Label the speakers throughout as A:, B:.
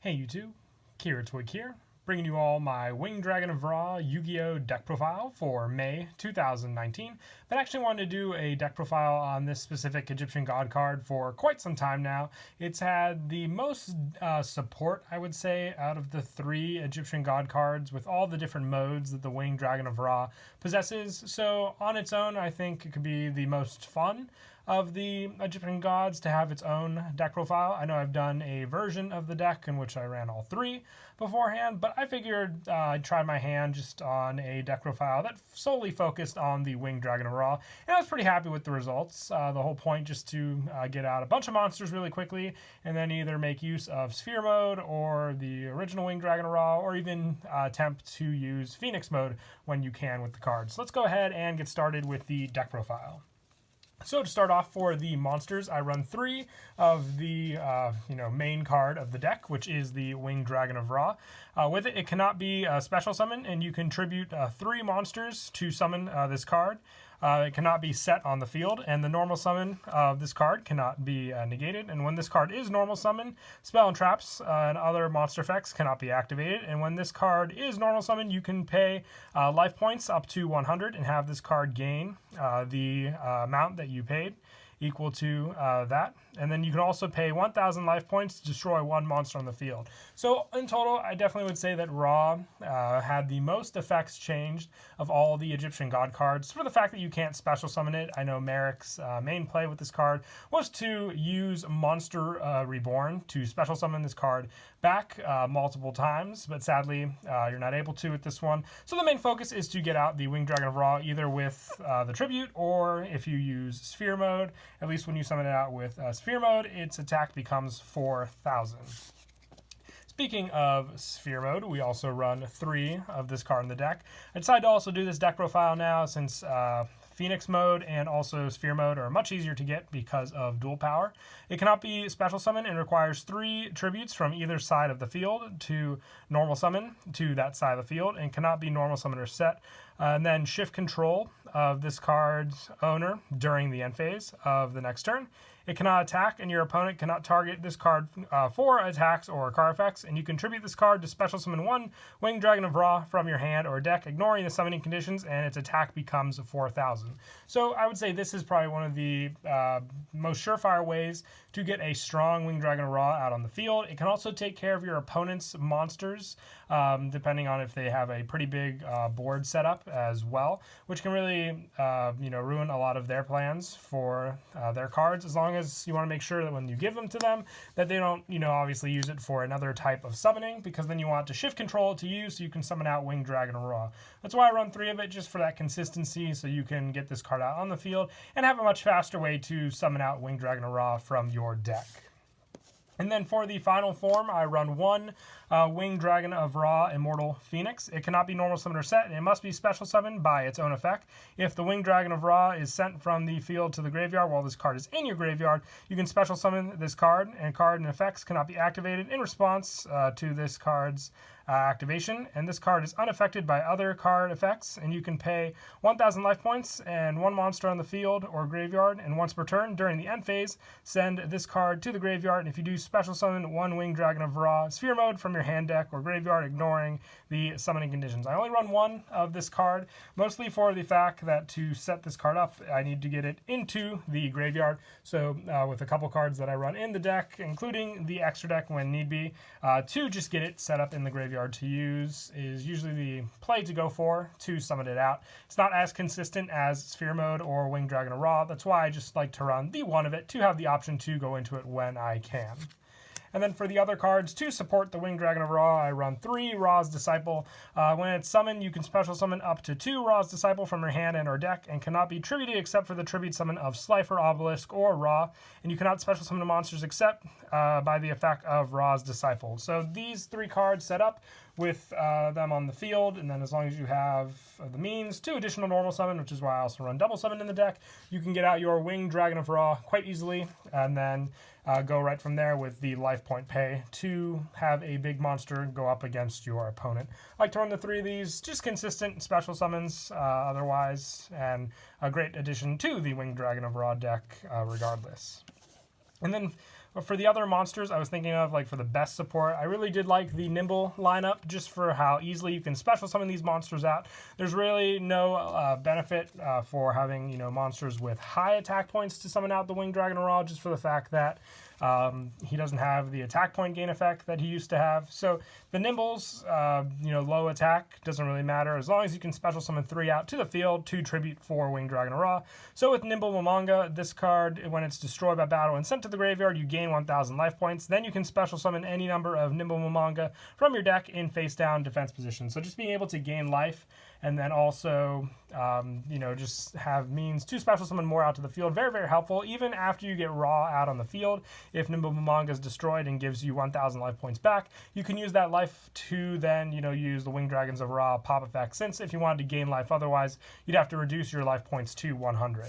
A: Hey YouTube, Kira Twig here, bringing you all my Winged Dragon of Ra Yu-Gi-Oh! Deck profile for May 2019. But I actually wanted to do a deck profile on this specific Egyptian God card for quite some time now. It's had the most support, I would say, out of the three Egyptian God cards with all the different modes that the Winged Dragon of Ra possesses. So on its own, I think it could be the most fun of the Egyptian gods to have its own deck profile. I know I've done a version of the deck in which I ran all three beforehand, but I figured I'd try my hand just on a deck profile that solely focused on the Winged Dragon of Ra, and I was pretty happy with the results. The whole point just to get out a bunch of monsters really quickly, and then either make use of Sphere Mode or the original Winged Dragon of Ra, or even attempt to use Phoenix Mode when you can with the cards. So let's go ahead and get started with the deck profile. So to start off for the monsters, I run three of the main card of the deck, which is the Winged Dragon of Ra. With it, it cannot be a special summon, and you contribute three monsters to summon this card. It cannot be set on the field, and the normal summon of this card cannot be negated. And when this card is normal summon, spell and traps and other monster effects cannot be activated. And when this card is normal summon, you can pay life points up to 100 and have this card gain the amount that you paid equal to that. And then you can also pay 1,000 life points to destroy one monster on the field. So in total, I definitely would say that Ra had the most effects changed of all the Egyptian God cards. For the fact that you can't special summon it, I know Merrick's main play with this card was to use Monster Reborn to special summon this card back multiple times, but sadly you're not able to with this one. So the main focus is to get out the Winged Dragon of Ra either with the Tribute, or if you use Sphere Mode, at least when you summon it out with Sphere Mode, its attack becomes 4,000. Speaking of Sphere Mode, we also run three of this card in the deck. I decided to also do this deck profile now since Phoenix Mode and also Sphere Mode are much easier to get because of dual power. It cannot be special summon and requires three tributes from either side of the field to normal summon to that side of the field, and cannot be normal summon or set. And then shift control of this card's owner during the end phase of the next turn. It cannot attack, and your opponent cannot target this card for attacks or card effects, and you contribute this card to special summon one Winged Dragon of Ra from your hand or deck, ignoring the summoning conditions, and its attack becomes 4,000. So I would say this is probably one of the most surefire ways to get a strong Winged Dragon of Ra out on the field. It can also take care of your opponent's monsters, depending on if they have a pretty big board setup as well, which can really ruin a lot of their plans for their cards, as long as you want to make sure that when you give them to them that they don't obviously use it for another type of summoning, because then you want to shift control to use so you can summon out Winged Dragon of Ra. That's why I run three of it, just for that consistency, so you can get this card out on the field and have a much faster way to summon out Winged Dragon of Ra from your deck. And then for the final form, I run one Winged Dragon of Ra Immortal Phoenix. It cannot be normal summoned or set, and it must be special summoned by its own effect. If the Winged Dragon of Ra is sent from the field to the graveyard while this card is in your graveyard, you can special summon this card, and card and effects cannot be activated in response to this card's activation. And this card is unaffected by other card effects, and you can pay 1,000 life points and one monster on the field or graveyard, and once per turn during the end phase, send this card to the graveyard. And if you do special summon one Winged Dragon of Ra Sphere Mode from your hand, deck, or graveyard, ignoring the summoning conditions. I only run one of this card, mostly for the fact that to set this card up, I need to get it into the graveyard. So with a couple cards that I run in the deck, including the extra deck when need be, to just get it set up in the graveyard to use is usually the play to go for to summon it out. It's not as consistent as Sphere Mode or Winged Dragon of Ra. That's why I just like to run the one of it to have the option to go into it when I can. And then for the other cards, to support the Winged Dragon of Ra, I run three Ra's Disciple. When it's summoned, you can special summon up to two Ra's Disciple from your hand and or deck, and cannot be tributed except for the tribute summon of Slifer, Obelisk, or Ra. And you cannot special summon monsters except by the effect of Ra's Disciple. So these three cards set up with them on the field, and then as long as you have the means to additional normal summon, which is why I also run double summon in the deck, you can get out your Winged Dragon of Ra quite easily, and then go right from there with the life point pay to have a big monster go up against your opponent. I like to run the three of these, just consistent special summons otherwise, and a great addition to the Winged Dragon of Ra deck regardless. And then But for the other monsters I was thinking of, like for the best support, I really did like the Nimble lineup just for how easily you can special summon these monsters out. There's really no benefit for having, monsters with high attack points to summon out the Winged Dragon of Ra, just for the fact that he doesn't have the attack point gain effect that he used to have. So the Nimbles, low attack doesn't really matter as long as you can special summon 3 out to the field to tribute 4 Winged Dragon of Ra. So with Nimble Momonga, this card, when it's destroyed by battle and sent to the graveyard, you gain 1,000 life points. Then you can special summon any number of Nimble Momonga from your deck in face down defense position. So just being able to gain life and then also, just have means to special summon more out to the field. Very, very helpful. Even after you get Ra out on the field, if Nimble Momonga is destroyed and gives you 1,000 life points back, you can use that life to then, use the Winged Dragons of Ra pop effect, since if you wanted to gain life otherwise, you'd have to reduce your life points to 100.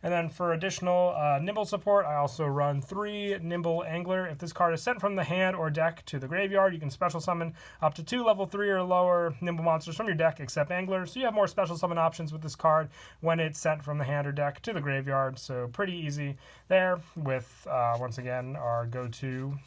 A: And then for additional Nimble support, I also run 3 Nimble Angler. If this card is sent from the hand or deck to the graveyard, you can special summon up to 2 level 3 or lower Nimble monsters from your deck except Angler. So you have more special summon options with this card when it's sent from the hand or deck to the graveyard. So pretty easy there with, once again, our go-to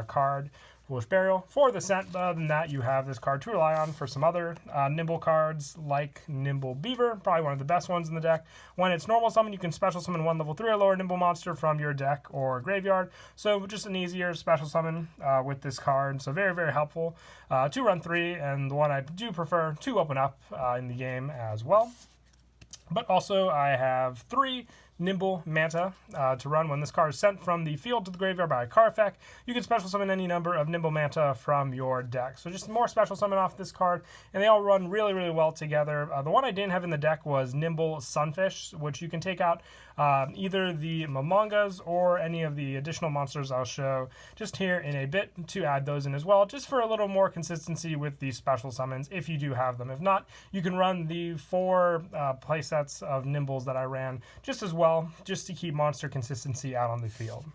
A: card, Foolish Burial. For the set, other than that, you have this card to rely on for some other Nimble cards like Nimble Beaver, probably one of the best ones in the deck. When it's normal summon, you can special summon 1 level 3 or lower Nimble monster from your deck or graveyard. So just an easier special summon with this card. So very, very helpful to run 3, and the one I do prefer to open up in the game as well. But also I have 3 Nimble Manta to run when this card is sent from the field to the graveyard by a card effect. You can special summon any number of Nimble Manta from your deck. So just more special summon off this card, and they all run really, really well together. The one I didn't have in the deck was Nimble Sunfish, which you can take out either the Momongas or any of the additional monsters I'll show just here in a bit to add those in as well, just for a little more consistency with the special summons if you do have them. If not, you can run the 4 playsets of Nimbles that I ran just as well, just to keep monster consistency out on the field.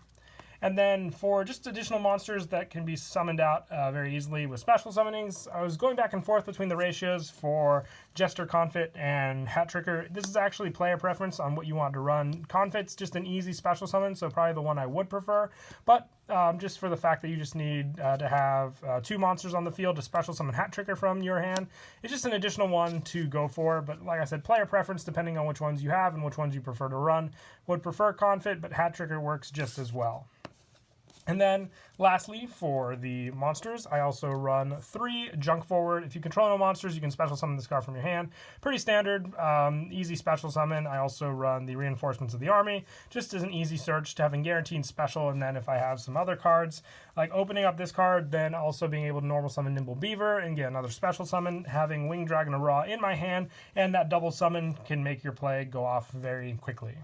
A: And then for just additional monsters that can be summoned out very easily with special summonings, I was going back and forth between the ratios for Jester, Confit, and Hat Tricker. This is actually player preference on what you want to run. Confit's just an easy special summon, so probably the one I would prefer. But just for the fact that you just need to have 2 monsters on the field to special summon Hat Tricker from your hand, it's just an additional one to go for. But like I said, player preference depending on which ones you have and which ones you prefer to run. Would prefer Confit, but Hat Tricker works just as well. And then lastly, for the monsters, I also run 3 Junk Forward. If you control no monsters, you can special summon this card from your hand. Pretty standard, easy special summon. I also run the Reinforcements of the Army, just as an easy search to having guaranteed special. And then if I have some other cards, like opening up this card, then also being able to normal summon Nimble Beaver and get another special summon, having Winged Dragon of Ra in my hand, and that double summon can make your play go off very quickly.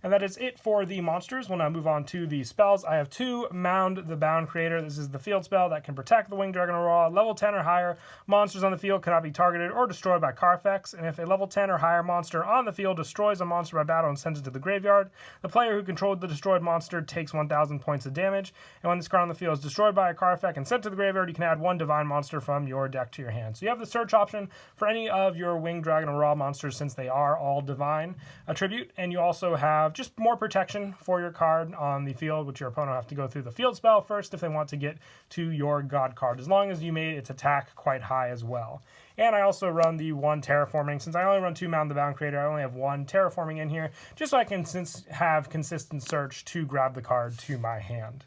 A: And that is it for the monsters. We'll now move on to the spells. I have 2 Mound the Bound Creator. This is the field spell that can protect the Winged Dragon of Ra. Level 10 or higher monsters on the field cannot be targeted or destroyed by card effects. And if a level 10 or higher monster on the field destroys a monster by battle and sends it to the graveyard, the player who controlled the destroyed monster takes 1,000 points of damage. And when this card on the field is destroyed by a card effect and sent to the graveyard, you can add 1 divine monster from your deck to your hand. So you have the search option for any of your Winged Dragon of Ra monsters, since they are all divine attribute. And you also have just more protection for your card on the field, which your opponent will have to go through the field spell first if they want to get to your God card, as long as you made its attack quite high as well. And I also run the 1 Terraforming. Since I only run 2 Mound the Bound Creator, I only have 1 Terraforming in here, just so I can have consistent search to grab the card to my hand.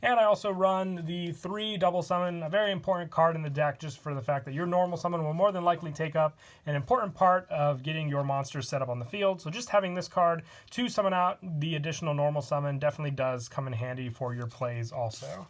A: And I also run the 3 Double Summon, a very important card in the deck, just for the fact that your normal summon will more than likely take up an important part of getting your monsters set up on the field. So just having this card to summon out the additional normal summon definitely does come in handy for your plays also.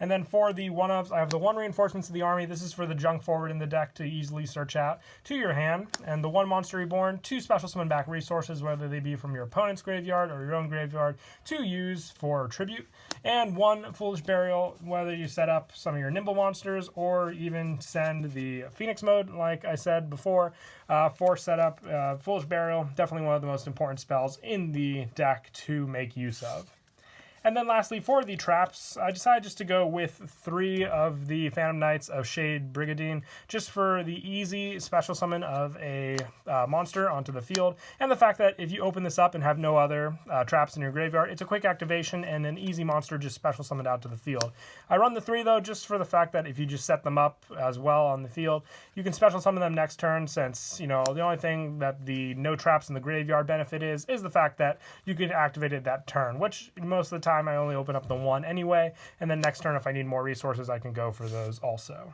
A: And then for the 1-ups, I have the 1 Reinforcements of the Army. This is for the Junk Forward in the deck to easily search out to your hand. And the 1 Monster Reborn, 2 special summon back resources, whether they be from your opponent's graveyard or your own graveyard, to use for tribute. And 1 Foolish Burial, whether you set up some of your Nimble monsters or even send the Phoenix mode, like I said before, for setup. Foolish Burial, definitely one of the most important spells in the deck to make use of. And then lastly, for the traps, I decided just to go with 3 of the Phantom Knights of Shade Brigadine, just for the easy special summon of a monster onto the field, and the fact that if you open this up and have no other traps in your graveyard, it's a quick activation and an easy monster just special summoned out to the field. I run the 3 though, just for the fact that if you just set them up as well on the field, you can special summon them next turn, since, you know, the only thing that the no traps in the graveyard benefit is the fact that you can activate it that turn, which most of the time I only open up the 1 anyway, and then next turn if I need more resources I can go for those also.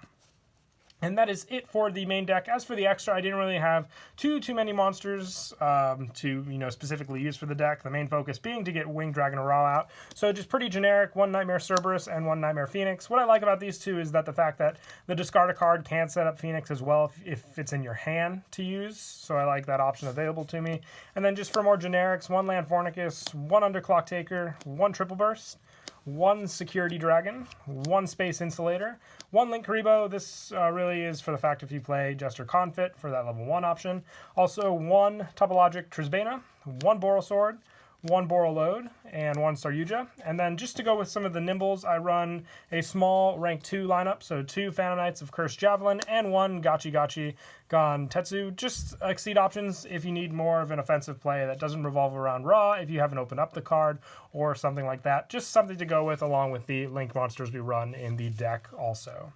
A: And that is it for the main deck. As for the extra, I didn't really have too many monsters to, you know, specifically use for the deck. The main focus being to get Winged Dragon of Ra out. So just pretty generic, 1 Nightmare Cerberus and 1 Nightmare Phoenix. What I like about these 2 is that the fact that the discard a card can set up Phoenix as well if it's in your hand to use. So I like that option available to me. And then just for more generics, 1 Land Fornicus, 1 Underclock Taker, 1 Triple Burst, 1 Security Dragon, 1 Space Insulator, 1 Link Karibo. This really is for the fact if you play Jester Confit for that level 1 option. Also 1 Topologic Trisbana, 1 Boral Sword, 1 Boral Load, and 1 Saryuja. And then just to go with some of the nimbles, I run a small rank 2 lineup, so 2 Phantom Knights of Cursed Javelin and 1 Gachi Gachi Gon Tetsu. Just exceed options if you need more of an offensive play that doesn't revolve around Ra, if you haven't opened up the card or something like that. Just something to go with along with the Link monsters we run in the deck also.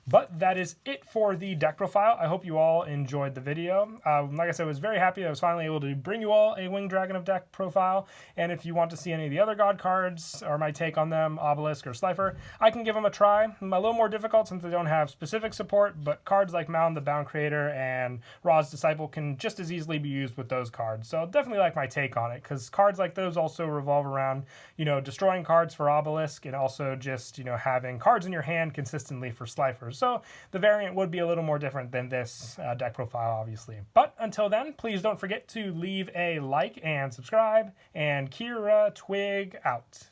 A: But that is it for the deck profile. I hope you all enjoyed the video. Like I said, I was very happy that I was finally able to bring you all a Winged Dragon of deck profile. And if you want to see any of the other god cards or my take on them, Obelisk or Slifer, I can give them a try. A little more difficult since they don't have specific support, but cards like Mound the Bound Creator and Ra's Disciple can just as easily be used with those cards. So definitely like my take on it, because cards like those also revolve around, you know, destroying cards for Obelisk and also just, you know, having cards in your hand consistently for Slifers. So the variant would be a little more different than this deck profile, obviously. But until then, please don't forget to leave a like and subscribe. And Kira Twig out.